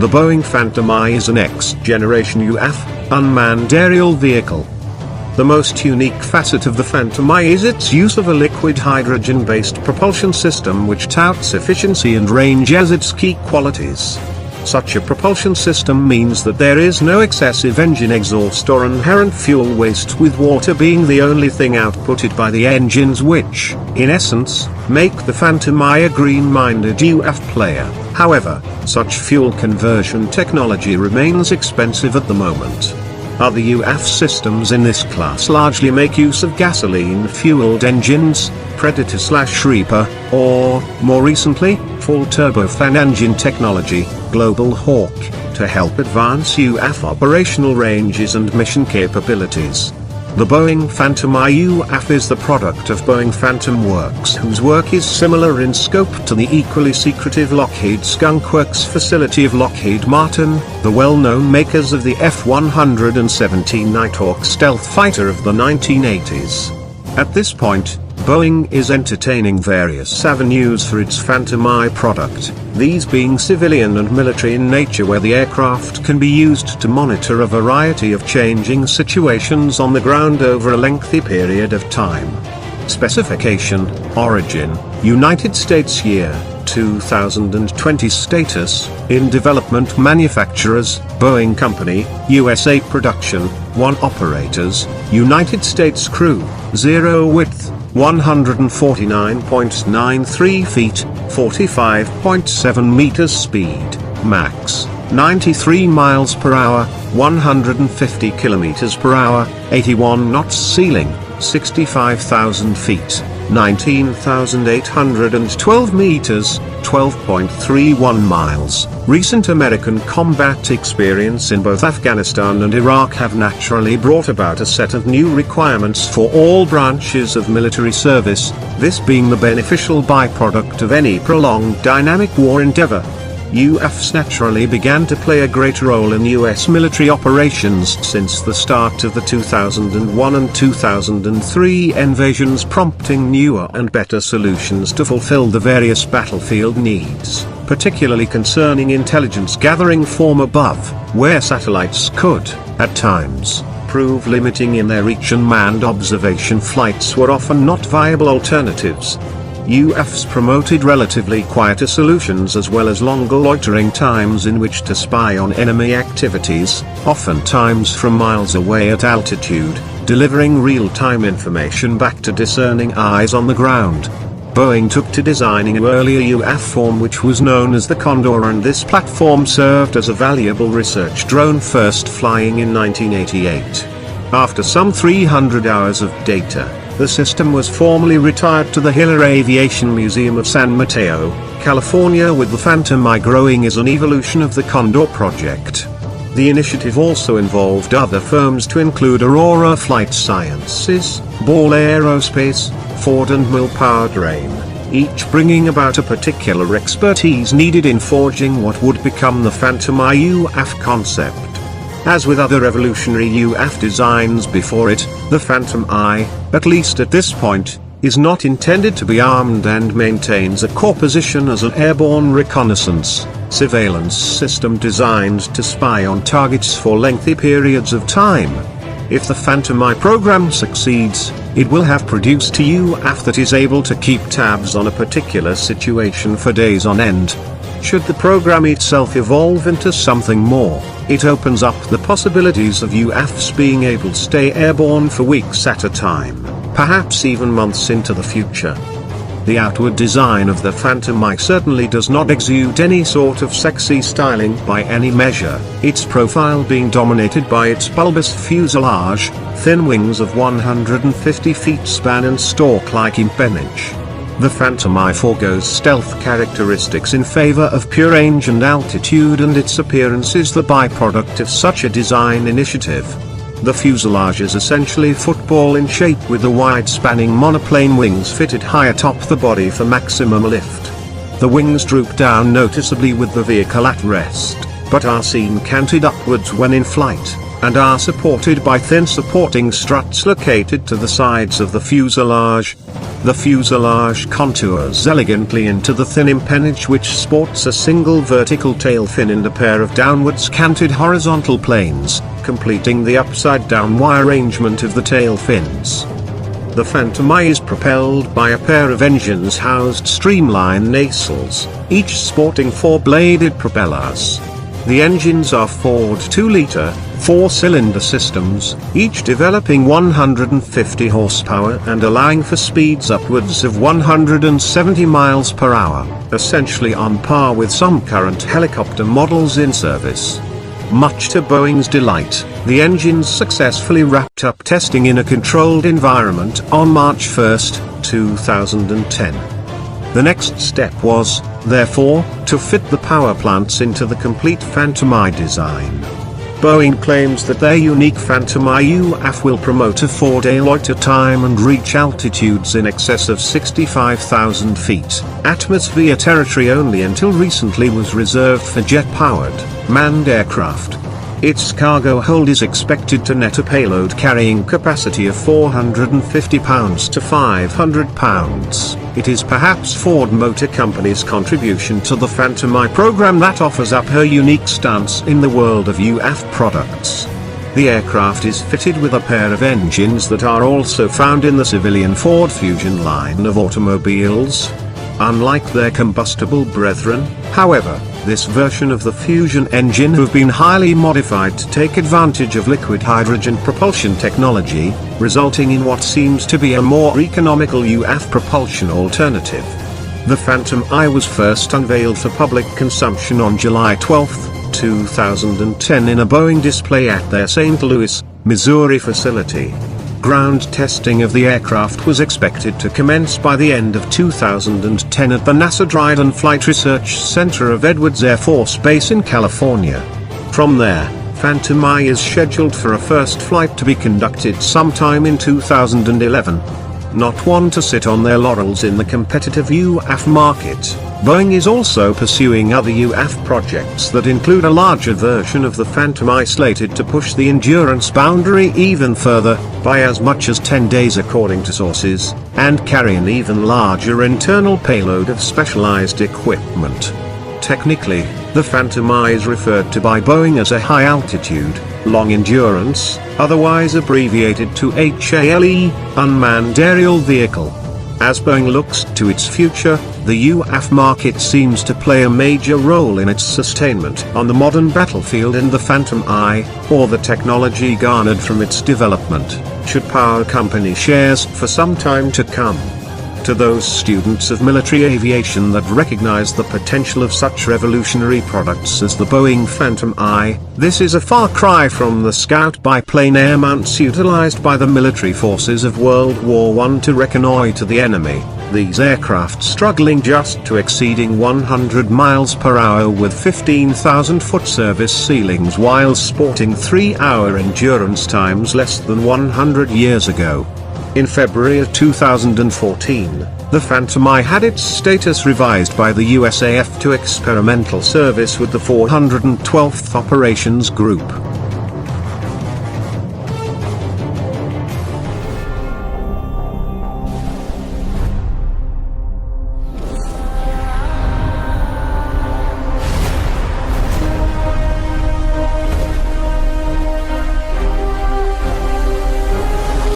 The Boeing Phantom I is a next-generation UAV, unmanned aerial vehicle. The most unique facet of the Phantom I is its use of a liquid hydrogen-based propulsion system which touts efficiency and range as its key qualities. Such a propulsion system means that there is no excessive engine exhaust or inherent fuel waste, with water being the only thing outputted by the engines, which, in essence, make the Phantom I a green-minded UAV player. However, such fuel conversion technology remains expensive at the moment. Other UAV systems in this class largely make use of gasoline-fueled engines, Predator/Reaper, or, more recently, full turbofan engine technology, Global Hawk, to help advance UAV operational ranges and mission capabilities. The Boeing Phantom I UAV is the product of Boeing Phantom Works, whose work is similar in scope to the equally secretive Lockheed Skunk Works facility of Lockheed Martin, the well-known makers of the F-117 Nighthawk stealth fighter of the 1980s. At this point, Boeing is entertaining various avenues for its Phantom I product, these being civilian and military in nature, where the aircraft can be used to monitor a variety of changing situations on the ground over a lengthy period of time. Specification, origin, United States, year 2020. Status, in development, manufacturers, Boeing Company, USA. Production, 1 operators, United States. Crew, 0. Width, 149.93 feet, 45.7 meters. Speed, max, 93 miles per hour, 150 kilometers per hour, 81 knots. Ceiling, 65,000 feet, 19,812 meters, 12.31 miles. Recent American combat experience in both Afghanistan and Iraq have naturally brought about a set of new requirements for all branches of military service, this being the beneficial byproduct of any prolonged dynamic war endeavor. UAVs naturally began to play a greater role in U.S. military operations since the start of the 2001 and 2003 invasions, prompting newer and better solutions to fulfill the various battlefield needs, particularly concerning intelligence gathering from above, where satellites could, at times, prove limiting in their reach, and manned observation flights were often not viable alternatives. UAVs promoted relatively quieter solutions as well as longer loitering times in which to spy on enemy activities, oftentimes from miles away at altitude, delivering real-time information back to discerning eyes on the ground. Boeing took to designing an earlier UAV form which was known as the Condor, and this platform served as a valuable research drone, first flying in 1988. After some 300 hours of data, the system was formally retired to the Hiller Aviation Museum of San Mateo, California, with the Phantom I growing as an evolution of the Condor project. The initiative also involved other firms to include Aurora Flight Sciences, Ball Aerospace, Ford and Mill Powertrain, each bringing about a particular expertise needed in forging what would become the Phantom I UAV concept. As with other revolutionary UAV designs before it, the Phantom I, at least at this point, is not intended to be armed and maintains a core position as an airborne reconnaissance, surveillance system designed to spy on targets for lengthy periods of time. If the Phantom I program succeeds, it will have produced a UAV that is able to keep tabs on a particular situation for days on end. Should the program itself evolve into something more, it opens up the possibilities of UAVs being able to stay airborne for weeks at a time, perhaps even months into the future. The outward design of the Phantom I certainly does not exude any sort of sexy styling by any measure, its profile being dominated by its bulbous fuselage, thin wings of 150 feet span and stalk-like empennage. The Phantom I forgoes stealth characteristics in favor of pure range and altitude, and its appearance is the byproduct of such a design initiative. The fuselage is essentially football in shape, with the wide-spanning monoplane wings fitted high atop the body for maximum lift. The wings droop down noticeably with the vehicle at rest, but are seen canted upwards when in flight, and are supported by thin supporting struts located to the sides of the fuselage. The fuselage contours elegantly into the thin empennage, which sports a single vertical tail fin and a pair of downwards canted horizontal planes, completing the upside-down Y arrangement of the tail fins. The Phantom I is propelled by a pair of engines housed streamline nacelles, each sporting 4-bladed propellers. The engines are Ford 2-liter, 4-cylinder systems, each developing 150 horsepower and allowing for speeds upwards of 170 miles per hour, essentially on par with some current helicopter models in service. Much to Boeing's delight, the engines successfully wrapped up testing in a controlled environment on March 1, 2010. The next step was, therefore, to fit the power plants into the complete Phantom I design. Boeing claims that their unique Phantom I UAF will promote a 4-day loiter time and reach altitudes in excess of 65,000 feet. Atmosphere territory only until recently was reserved for jet-powered, manned aircraft. Its cargo hold is expected to net a payload carrying capacity of 450 pounds to 500 pounds. It is perhaps Ford Motor Company's contribution to the Phantom I program that offers up her unique stance in the world of UAF products. The aircraft is fitted with a pair of engines that are also found in the civilian Ford Fusion line of automobiles. Unlike their combustible brethren, however, this version of the Fusion engine have been highly modified to take advantage of liquid hydrogen propulsion technology, resulting in what seems to be a more economical UAF propulsion alternative. The Phantom I was first unveiled for public consumption on July 12, 2010 in a Boeing display at their St. Louis, Missouri facility. Ground testing of the aircraft was expected to commence by the end of 2010 at the NASA Dryden Flight Research Center of Edwards Air Force Base in California. From there, Phantom I is scheduled for a first flight to be conducted sometime in 2011. Not one to sit on their laurels in the competitive UAF market, Boeing is also pursuing other UAF projects that include a larger version of the Phantom I slated to push the endurance boundary even further, by as much as 10 days according to sources, and carry an even larger internal payload of specialized equipment. Technically, the Phantom I is referred to by Boeing as a high-altitude, long-endurance, otherwise abbreviated to HALE, Unmanned Aerial Vehicle. As Boeing looks to its future, the UAF market seems to play a major role in its sustainment on the modern battlefield, and the Phantom I, or the technology garnered from its development, should power company shares for some time to come. To those students of military aviation that recognize the potential of such revolutionary products as the Boeing Phantom I, this is a far cry from the Scout biplane air mounts utilized by the military forces of World War I to reconnoiter the enemy, these aircraft struggling just to exceeding 100 miles per hour with 15,000-foot service ceilings while sporting 3-hour endurance times less than 100 years ago. In February of 2014, the Phantom I had its status revised by the USAF to experimental service with the 412th Operations Group.